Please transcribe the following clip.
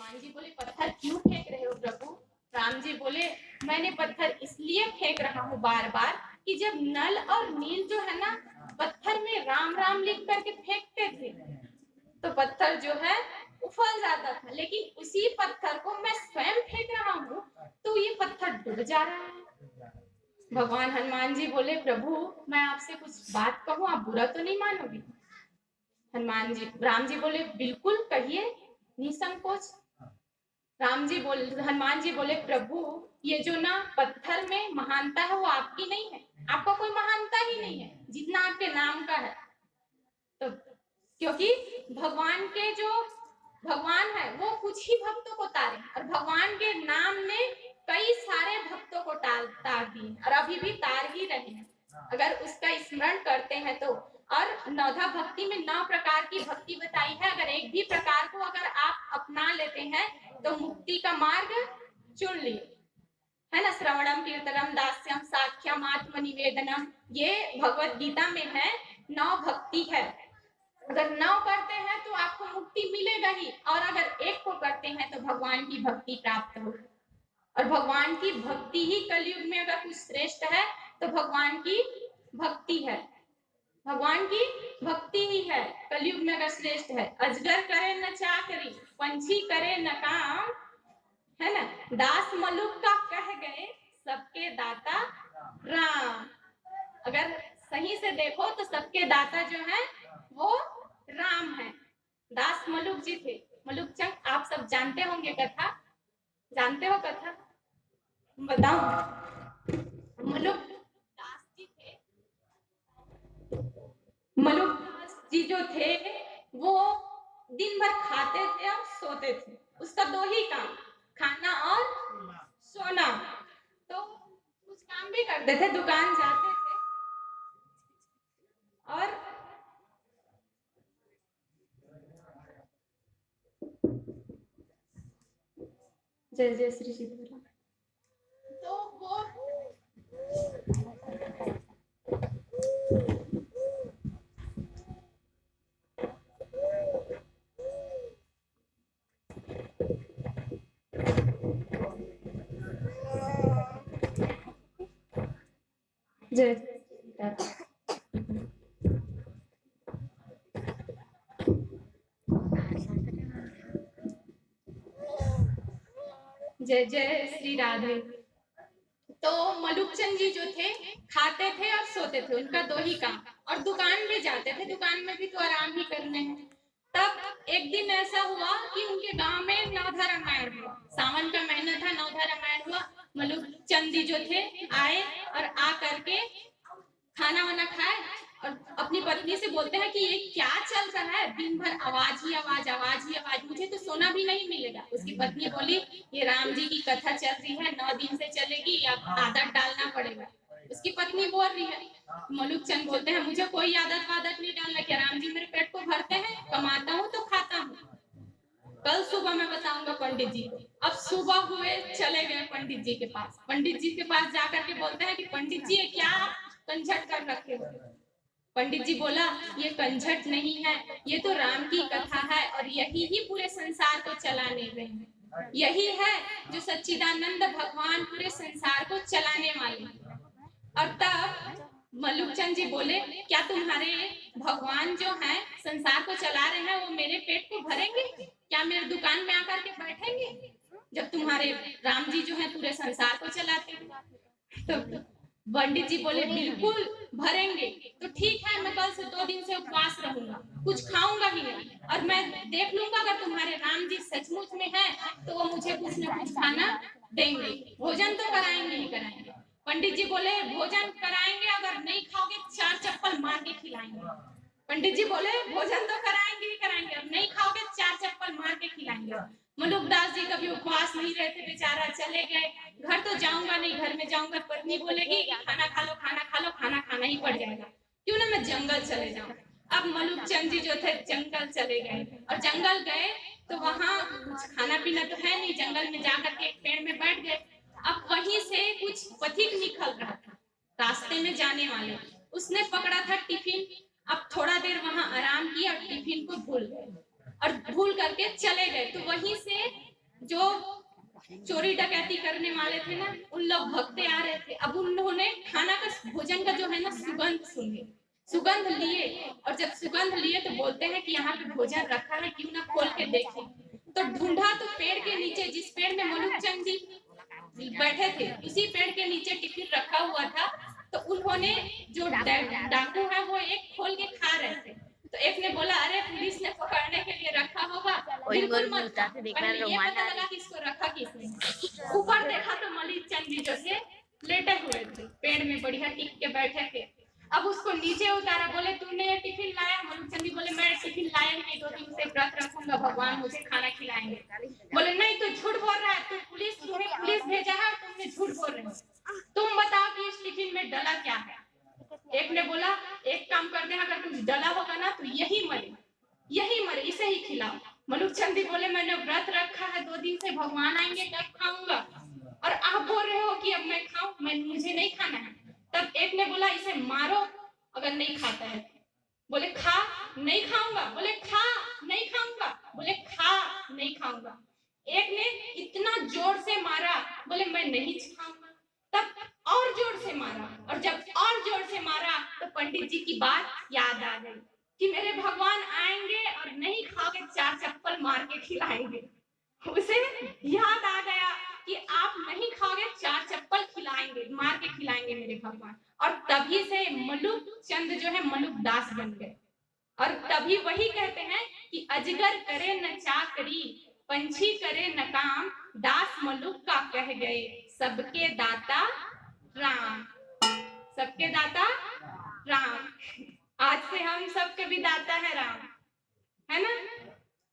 हनुमान जी बोले पत्थर क्यों फेंक रहे हो प्रभु? राम जी बोले मैंने पत्थर इसलिए फेंक रहा हूँ बार बार कि जब नल और नील जो है ना पत्थर में राम राम लिख करके फेंकते थे तो पत्थर जो है उफल जाता था, लेकिन उसी पत्थर को मैं स्वयं फेंक रहा हूँ तो ये पत्थर डूब जा रहा है। भगवान हनुमान जी बोले प्रभु मैं आपसे कुछ बात कहूँ, आप बुरा तो नहीं मानोगे? राम जी बोले बिल्कुल कहिए निसंकोच। हनुमान जी बोले प्रभु ये जो ना पत्थर में महानता है वो आपकी नहीं है, आपका कोई महानता ही नहीं है जितना आपके नाम का है। तो क्योंकि भगवान है वो कुछ ही भक्तों को तारे और भगवान के नाम ने कई सारे भक्तों को तार दिए और अभी भी तार ही रहे हैं अगर उसका स्मरण करते हैं तो। और नौधा भक्ति में 9 प्रकार की भक्ति बताई है, अगर एक भी प्रकार को अगर आप अपना लेते हैं तो मुक्ति का मार्ग चुन लिए, है ना। श्रवणम कीर्तनम दास्यम साख्यम आत्मनिवेदनम, ये भगवत गीता में है 9 भक्ति है। अगर 9 करते हैं तो आपको मुक्ति मिलेगा ही, और अगर एक को करते हैं तो भगवान की भक्ति प्राप्त होगी। और भगवान की भक्ति ही कलयुग में अगर कुछ श्रेष्ठ है तो भगवान की भक्ति है, भगवान की भक्ति ही है कलयुग में अगर श्रेष्ठ है। अजगर करे न चाकरी, पंछी करे न काम, है ना। दास मलुक का कह गए सबके दाता राम। अगर सही से देखो तो सबके दाता जो है वो राम है। दास मलुक जी थे। मलुक चंग आप सब जानते होंगे कथा, जानते हो कथा? बताओ। मलुक दास जी थे, मलुक दास जी जो थे वो दिन भर खाते थे और सोते थे, उसका 2 ही काम, खाना और सोना। तो कुछ काम भी करते थे, दुकान जाते थे और जय जय श्री सीताराम। तो वो जय जय जय श्री राधे। तो मलुकचंद जी जो थे खाते थे और सोते थे, उनका 2 ही काम, और दुकान भी जाते थे, दुकान में भी तो आराम ही करने हैं। तब एक दिन ऐसा हुआ कि उनके गांव में नवधा रामायण हुआ, सावन का महीना था, नवधा रामायण हुआ। मलुकचंद जी जो थे आए और आ करके खाना वाना खाए और अपनी पत्नी से बोलते हैं कि ये क्या चल रहा है, दिन भर आवाज ही आवाज, आवाज ही आवाज, मुझे तो सोना भी नहीं मिलेगा। उसकी पत्नी बोली ये राम जी की कथा चल रही है, 9 दिन से चलेगी, अब आदत डालना पड़ेगा। उसकी पत्नी बोल रही है। मलुकचंद बोलते हैं मुझे कोई आदत वादत नहीं डालना, क्या राम जी मेरे पेट को भरते हैं, कमाता हूँ तो खाता हूँ, कल सुबह मैं बताऊंगा पंडित जी। अब सुबह हुए चले गए पंडित जी के पास, पंडित जी के पास जाकर के बोलते हैं कि पंडित जी क्या कंझट कर रखे हो? पंडित जी बोला ये कंझट नहीं है, ये तो राम की कथा है और यही ही पूरे संसार को चलाने में है, यही है जो सच्चिदानंद भगवान पूरे संसार को चलाने वाले हैं। और तब मलुकचंद जी बोले क्या तुम्हारे भगवान जो हैं संसार को चला रहे हैं वो मेरे पेट को भरेंगे? क्या मेरे दुकान में आकर के बैठेंगे जब तुम्हारे राम जी जो हैं पूरे संसार को चलाते हैं? तो पंडित जी बोले बिल्कुल भरेंगे। तो ठीक है, मैं कल से 2 दिन से उपवास रहूंगा, कुछ खाऊंगा ही नहीं, और मैं देख लूंगा अगर तुम्हारे राम जी सचमुच में हैं तो वो मुझे कुछ न कुछ खाना देंगे, भोजन तो कराएंगे ही कराएंगे। पंडित जी बोले भोजन कराएंगे, अगर नहीं खाओगे 4 चप्पल मार के खिलाएंगे। पंडित जी बोले भोजन तो कराएंगे ही कराएंगे, अब नहीं खाओगे 4 चप्पल मार के खिलाएंगे। मलुकदास जी कभी उपवास नहीं रहते, बेचारा चले गए। घर तो जाऊंगा नहीं, घर में जाऊंगा पत्नी बोलेगी खाना खा लो, खाना खा लो, खाना खाना ही पड़ जाएगा, क्यों ना मैं जंगल चले जाऊं। अब मलुकचंद जी जो थे जंगल चले गए, और जंगल गए तो वहां कुछ खाना पीना तो है नहीं, जंगल में जाकर के एक पेड़ में बैठ गए। अब वहीं से कुछ पथिक निकल रहा था रास्ते में जाने वाले, उसने पकड़ा था टिफिन। अब थोड़ा देर वहां आराम किया और टिफिन को भूल गए और भूल करके चले गए। तो वहीं से जो चोरी डकैती करने वाले थे ना, उन लोग भगते आ रहे थे। अब उन्होंने खाना का, भोजन का जो है ना सुगंध सूंघे, सुगंध लिए, और जब सुगंध लिए तो बोलते हैं कि यहाँ पे भोजन रखा है, क्यों ना खोल के देखें। तो ढूंढा तो पेड़ के नीचे, जिस पेड़ में मलुकचंद जी बैठे थे, उसी पेड़ के नीचे टिफिन रखा हुआ था। तो उन्होंने, जो डाकू है वो एक खोल के खा रहे थे। तो एक ने बोला, अरे पुलिस ने पकड़ने के लिए रखा होगा, बिल्कुल मत खा। पहले ये पता लगा कि इसको रखा किसने। ऊपर देखा तो मलुकचंद जी जो थे लेटे हुए थे, पेड़ में बढ़िया टिक के बैठे थे। अब उसको नीचे उतारा, बोले तूने ये टिफिन लाया? मलुकचंद जी बोले, मैं टिफिन लाया नहीं, 2 दिन से व्रत रखूंगा, भगवान मुझे खाना खिलाएंगे। बोले नहीं, तू झूठ बोल रहा है, तू पुलिस भेजा है, तुमने झूठ बोल रहे हो। तुम बताओ कि इस टिफिन में डला क्या है। एक ने बोला, एक काम करते हैं, अगर कुछ डला होगा ना तो यही मरे, इसे ही खिलाओ। मलुकचंद जी बोले, मैंने व्रत रखा है, 2 दिन से, भगवान आएंगे तब खाऊंगा, और आप बोल रहे हो कि अब मैं खाऊं? मुझे नहीं खाना है। तब एक ने बोला, इसे मारो अगर नहीं खाता है। बोले खा, नहीं खाऊंगा। बोले खा, नहीं खाऊंगा। बोले खा, नहीं खाऊंगा। एक ने इतना जोर से मारा, बोले मैं नहीं खाऊंगा। तब और जोर से मारा, और जब और जोर से मारा तो पंडित जी की बात याद आ गई कि मेरे भगवान आएंगे और नहीं खाओगे 4 चप्पल मार के खिलाएंगे। उसे याद आ गया कि आप नहीं खाओगे, 4 चप्पल खिलाएंगे, मार के खिलाएंगे मेरे भगवान। और तभी से मलुकचंद जो है मलुकदास बन गए। और तभी वही कहते हैं कि अजगर करे न चाकरी, पंछी करे न काम, दास मलुक का कह गए, सबके दाता राम। सबके दाता राम। आज से हम सबके भी दाता है राम।